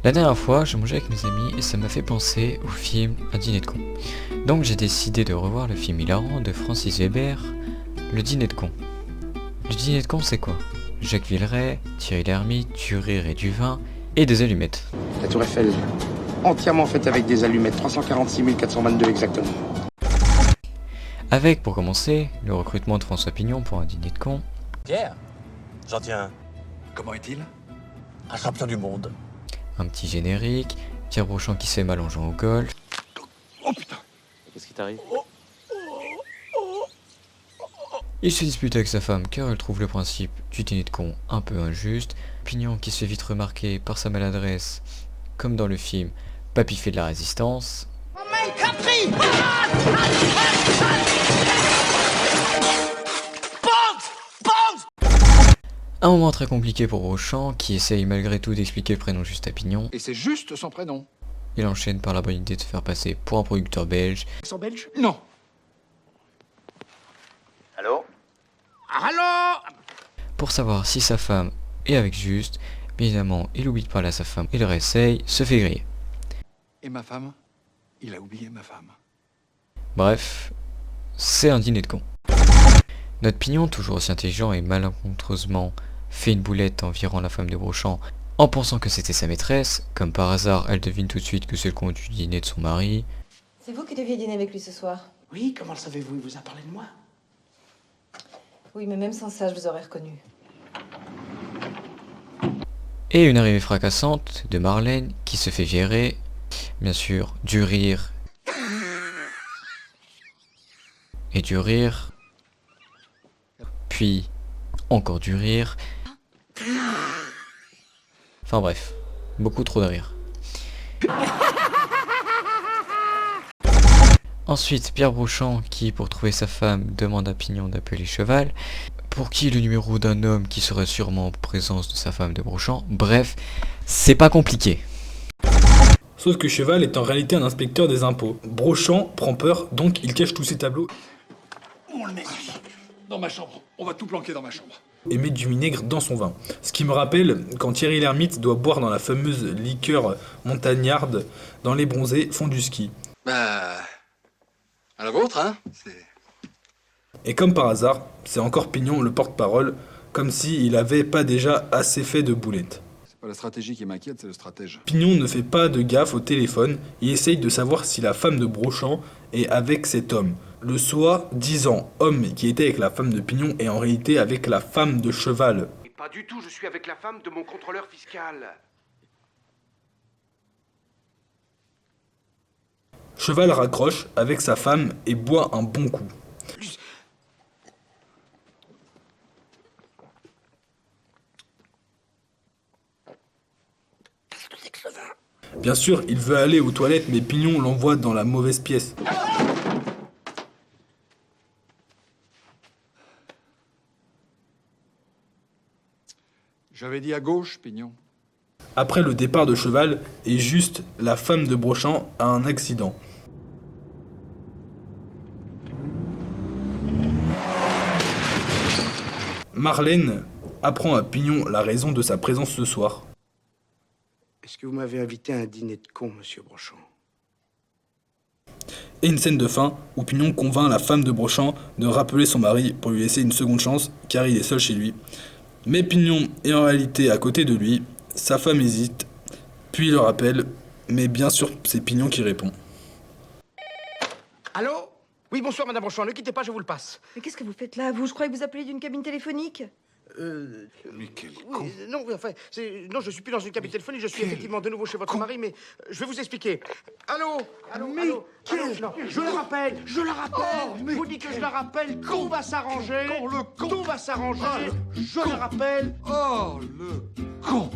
La dernière fois, je mangeais avec mes amis et ça m'a fait penser au film Un dîner de cons. Donc j'ai décidé de revoir le film hilarant de Francis Weber, Le dîner de cons. Le dîner de cons, c'est quoi? Jacques Villeray, Thierry Lhermitte, du rire et du vin, et des allumettes. La tour Eiffel, entièrement faite avec des allumettes, 346 422 exactement. Avec, pour commencer, le recrutement de François Pignon pour Un dîner de cons. Pierre, j'en tiens un. Comment est-il? Un champion du monde. Un petit générique, Pierre Brochand qui se fait mal en jouant au golf. Oh putain! Qu'est-ce qui t'arrive? Il se dispute avec sa femme car elle trouve le principe du dîner de cons un peu injuste. Pignon qui se fait vite remarquer par sa maladresse, comme dans le film Papy fait de la résistance. Un moment très compliqué pour Brochand qui essaye malgré tout d'expliquer le prénom juste à Pignon. Et c'est juste son prénom. Il enchaîne par la bonne idée de se faire passer pour un producteur belge. Accent belge? Non. Allô? Allô? Pour savoir si sa femme est avec Juste, bien évidemment il oublie de parler à sa femme, il réessaye, se fait griller. Et ma femme? Il a oublié ma femme. Bref, c'est un dîner de cons. Notre Pignon, toujours aussi intelligent et malencontreusement, fait une boulette en virant la femme de Brochand en pensant que c'était sa maîtresse. Comme par hasard, elle devine tout de suite que c'est le compte du dîner de son mari. C'est vous qui deviez dîner avec lui ce soir? Oui, comment le savez-vous? Il vous a parlé de moi. Oui, mais même sans ça, je vous aurais reconnu. Et une arrivée fracassante de Marlène qui se fait virer. Bien sûr, du rire. Et du rire. Puis, encore du rire. Enfin bref, beaucoup trop de rire. Ensuite, Pierre Brochand qui, pour trouver sa femme, demande à Pignon d'appeler Cheval, pour qui le numéro d'un homme qui serait sûrement en présence de sa femme de Brochand. Bref, c'est pas compliqué. Sauf que Cheval est en réalité un inspecteur des impôts. Brochand prend peur, donc il cache tous ses tableaux Mon nez. Dans ma chambre. On va tout planquer dans ma chambre. et met du vinaigre dans son vin. Ce qui me rappelle quand Thierry Lhermitte doit boire dans la fameuse liqueur montagnarde dans les bronzés font du ski. Bah... à la vôtre, hein? Et comme par hasard, c'est encore Pignon le porte-parole, comme s'il avait pas déjà assez fait de boulettes. C'est pas la stratégie qui m'inquiète, c'est le stratège. Pignon ne fait pas de gaffe au téléphone, il essaye de savoir si la femme de Brochand est avec cet homme. Le soi-disant homme qui était avec la femme de Pignon est en réalité avec la femme de Cheval. Et pas du tout, je suis avec la femme de mon contrôleur fiscal. Cheval raccroche avec sa femme et boit un bon coup. Bien sûr, il veut aller aux toilettes, mais Pignon l'envoie dans la mauvaise pièce. J'avais dit à gauche, Pignon. Après le départ de Cheval, et juste la femme de Brochand a un accident. Marlène apprend à Pignon la raison de sa présence ce soir. Est-ce que vous m'avez invité à un dîner de cons, monsieur Brochand? Et une scène de fin où Pignon convainc la femme de Brochand de rappeler son mari pour lui laisser une seconde chance car il est seul chez lui. Mais Pignon est en réalité à côté de lui, sa femme hésite, puis il le rappelle, mais bien sûr c'est Pignon qui répond. Allô? Oui, bonsoir, madame Brochand, ne quittez pas, je vous le passe. Mais qu'est-ce que vous faites là, vous? Je croyais que vous appeliez d'une cabine téléphonique. Mais quel con. Oui, non, enfin, non, je suis plus dans une cabine téléphonique, je suis effectivement de nouveau chez votre mari, mais je vais vous expliquer. Allô? Allô? Allô? Non, je la rappelle, je la rappelle. Je vous dis que je la rappelle, tout va s'arranger. Tout va s'arranger, je la rappelle. Oh, le con.